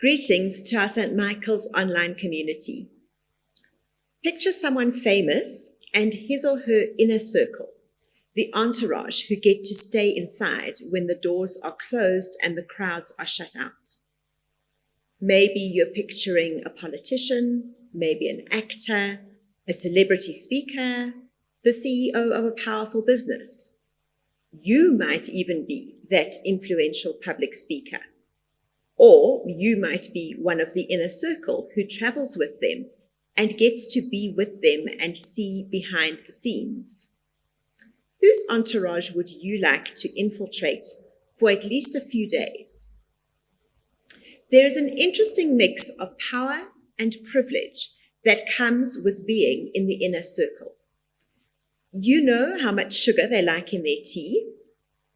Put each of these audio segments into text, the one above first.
Greetings to our St. Michael's online community. Picture someone famous and his or her inner circle, the entourage who get to stay inside when the doors are closed and the crowds are shut out. Maybe you're picturing a politician, maybe an actor, a celebrity speaker, the CEO of a powerful business. You might even be that influential public speaker. Or you might be one of the inner circle who travels with them and gets to be with them and see behind the scenes. Whose entourage would you like to infiltrate for at least a few days? There is an interesting mix of power and privilege that comes with being in the inner circle. You know how much sugar they like in their tea,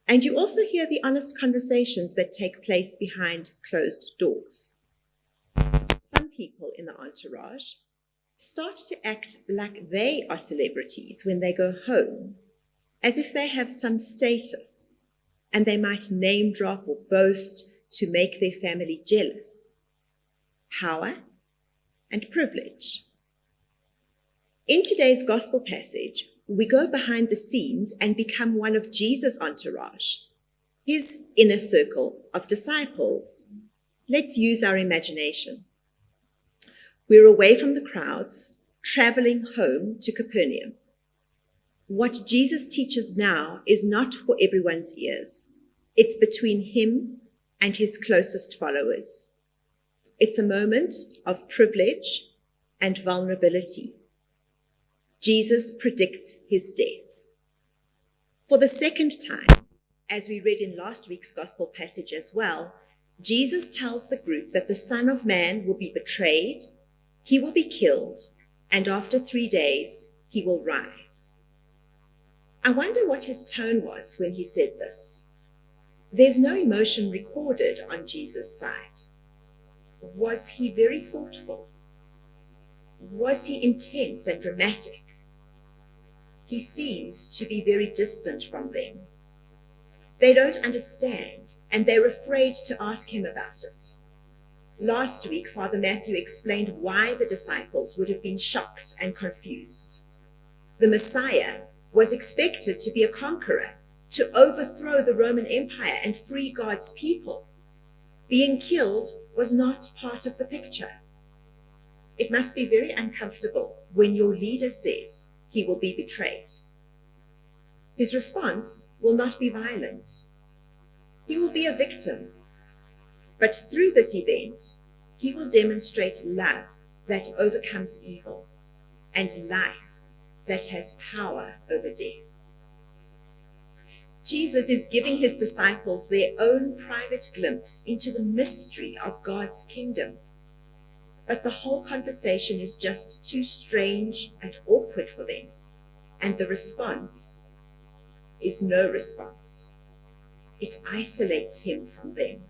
and you also hear the honest conversations that take place behind closed doors. Some people in the entourage start to act like they are celebrities when they go home, as if they have some status, and they might name drop or boast to make their family jealous. Power and privilege. In today's gospel passage, we go behind the scenes and become one of Jesus' entourage, his inner circle of disciples. Let's use our imagination. We're away from the crowds, traveling home to Capernaum. What Jesus teaches now is not for everyone's ears. It's between him and his closest followers. It's a moment of privilege and vulnerability. Jesus predicts his death. For the second time, as we read in last week's gospel passage as well, Jesus tells the group that the Son of Man will be betrayed, he will be killed, and after 3 days, he will rise. I wonder what his tone was when he said this. There's no emotion recorded on Jesus' side. Was he very thoughtful? Was he intense and dramatic? He seems to be very distant from them. They don't understand, and they're afraid to ask him about it. Last week, Father Matthew explained why the disciples would have been shocked and confused. The Messiah was expected to be a conqueror, to overthrow the Roman Empire and free God's people. Being killed was not part of the picture. It must be very uncomfortable when your leader says he will be betrayed. His response will not be violent. He will be a victim. But through this event, he will demonstrate love that overcomes evil and life that has power over death. Jesus is giving his disciples their own private glimpse into the mystery of God's kingdom. But the whole conversation is just too strange and awkward for them. And the response is no response. It isolates him from them.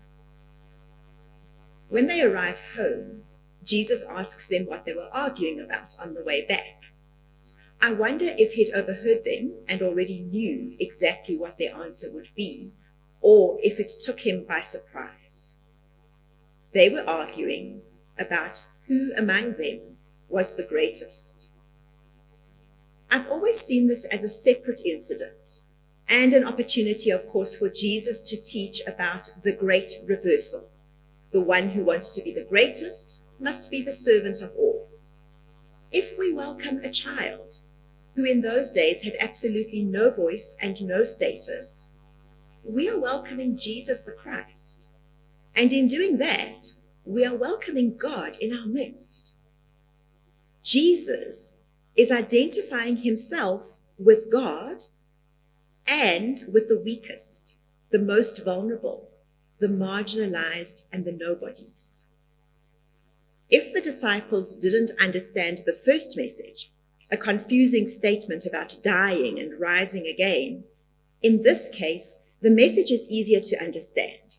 When they arrive home, Jesus asks them what they were arguing about on the way back. I wonder if he'd overheard them and already knew exactly what their answer would be, or if it took him by surprise. They were arguing about who among them was the greatest. I've always seen this as a separate incident and an opportunity, of course, for Jesus to teach about the great reversal. The one who wants to be the greatest must be the servant of all. If we welcome a child who in those days had absolutely no voice and no status, we are welcoming Jesus the Christ. And in doing that, we are welcoming God in our midst. Jesus is identifying himself with God and with the weakest, the most vulnerable, the marginalized, and the nobodies. If the disciples didn't understand the first message, a confusing statement about dying and rising again, in this case, the message is easier to understand.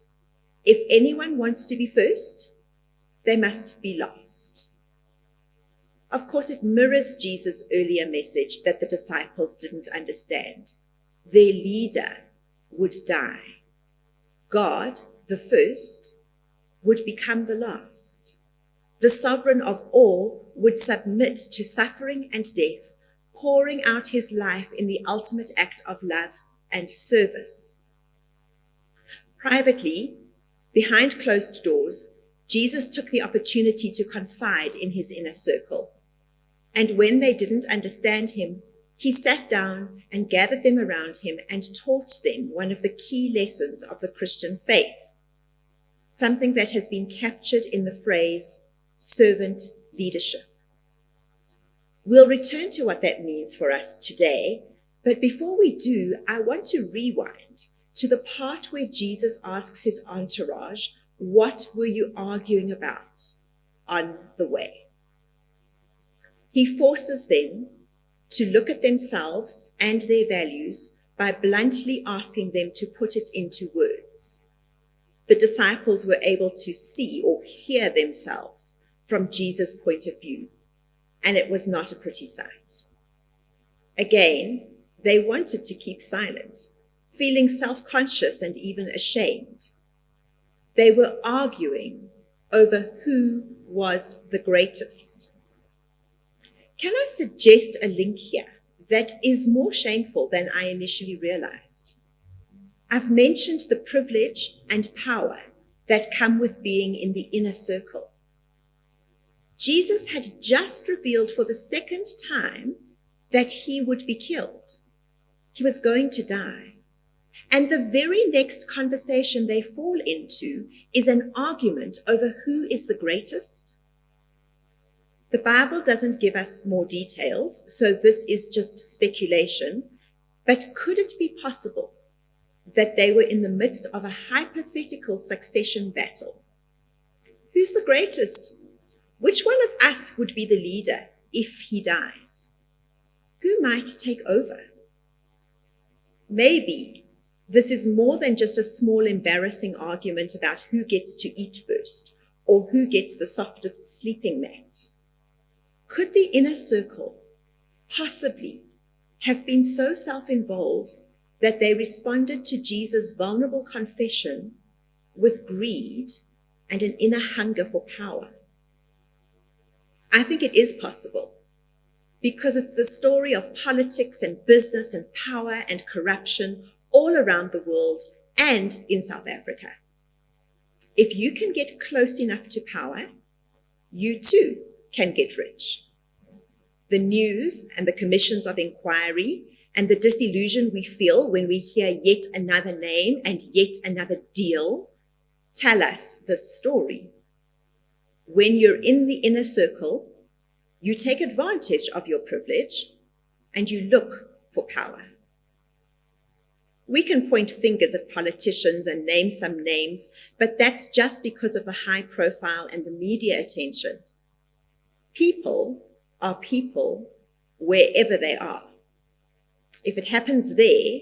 If anyone wants to be first, they must be last. Of course, it mirrors Jesus' earlier message that the disciples didn't understand. Their leader would die. God, the first, would become the last. The sovereign of all would submit to suffering and death, pouring out his life in the ultimate act of love and service. Privately, behind closed doors, Jesus took the opportunity to confide in his inner circle. And when they didn't understand him, he sat down and gathered them around him and taught them one of the key lessons of the Christian faith, something that has been captured in the phrase servant leadership. We'll return to what that means for us today, but before we do, I want to rewind to the part where Jesus asks his entourage, "What were you arguing about on the way?" He forces them to look at themselves and their values by bluntly asking them to put it into words. The disciples were able to see or hear themselves from Jesus' point of view, and it was not a pretty sight. Again, they wanted to keep silent, feeling self-conscious and even ashamed. They were arguing over who was the greatest. Can I suggest a link here that is more shameful than I initially realized? I've mentioned the privilege and power that come with being in the inner circle. Jesus had just revealed for the second time that he would be killed. He was going to die. And the very next conversation they fall into is an argument over who is the greatest. The Bible doesn't give us more details, so this is just speculation. But could it be possible that they were in the midst of a hypothetical succession battle? Who's the greatest? Which one of us would be the leader if he dies? Who might take over? Maybe this is more than just a small embarrassing argument about who gets to eat first or who gets the softest sleeping mat. Could the inner circle possibly have been so self-involved that they responded to Jesus' vulnerable confession with greed and an inner hunger for power? I think it is possible because it's the story of politics and business and power and corruption all around the world and in South Africa. If you can get close enough to power, you too can get rich. The news and the commissions of inquiry and the disillusion we feel when we hear yet another name and yet another deal tell us this story. When you're in the inner circle, you take advantage of your privilege and you look for power. We can point fingers at politicians and name some names, but that's just because of the high profile and the media attention. People are people wherever they are. If it happens there,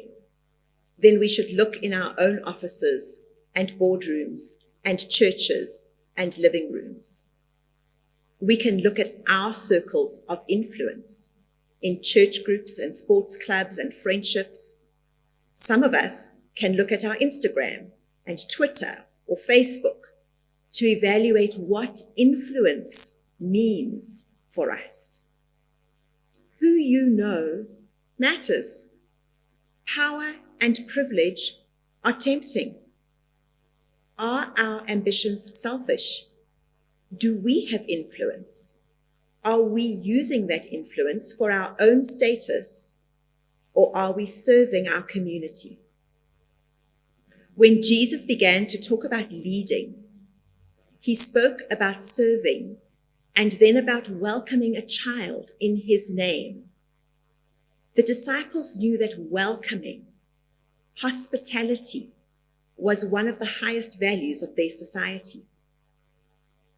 then we should look in our own offices and boardrooms and churches and living rooms. We can look at our circles of influence in church groups and sports clubs and friendships. Some of us can look at our Instagram and Twitter or Facebook to evaluate what influence means for us. Who you know matters. Power and privilege are tempting. Are our ambitions selfish? Do we have influence? Are we using that influence for our own status, or are we serving our community? When Jesus began to talk about leading, he spoke about serving and then about welcoming a child in his name. The disciples knew that welcoming, hospitality, was one of the highest values of their society.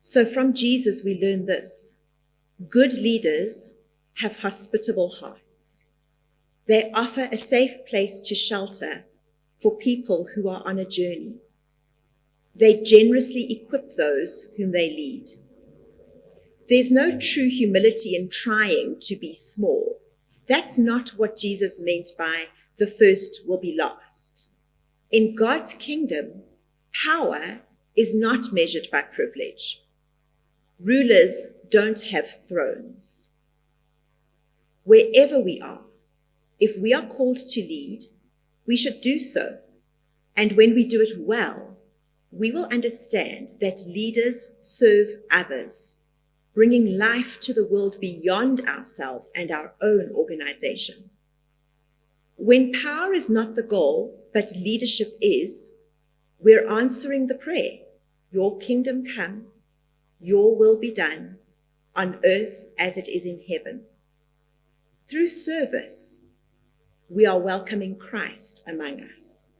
So from Jesus, we learn this. Good leaders have hospitable hearts. They offer a safe place to shelter for people who are on a journey. They generously equip those whom they lead. There's no true humility in trying to be small. That's not what Jesus meant by the first will be last. In God's kingdom, power is not measured by privilege. Rulers don't have thrones. Wherever we are, if we are called to lead, we should do so. And when we do it well, we will understand that leaders serve others, bringing life to the world beyond ourselves and our own organization. When power is not the goal, but leadership is, we're answering the prayer, your kingdom come, your will be done, on earth as it is in heaven. Through service, we are welcoming Christ among us.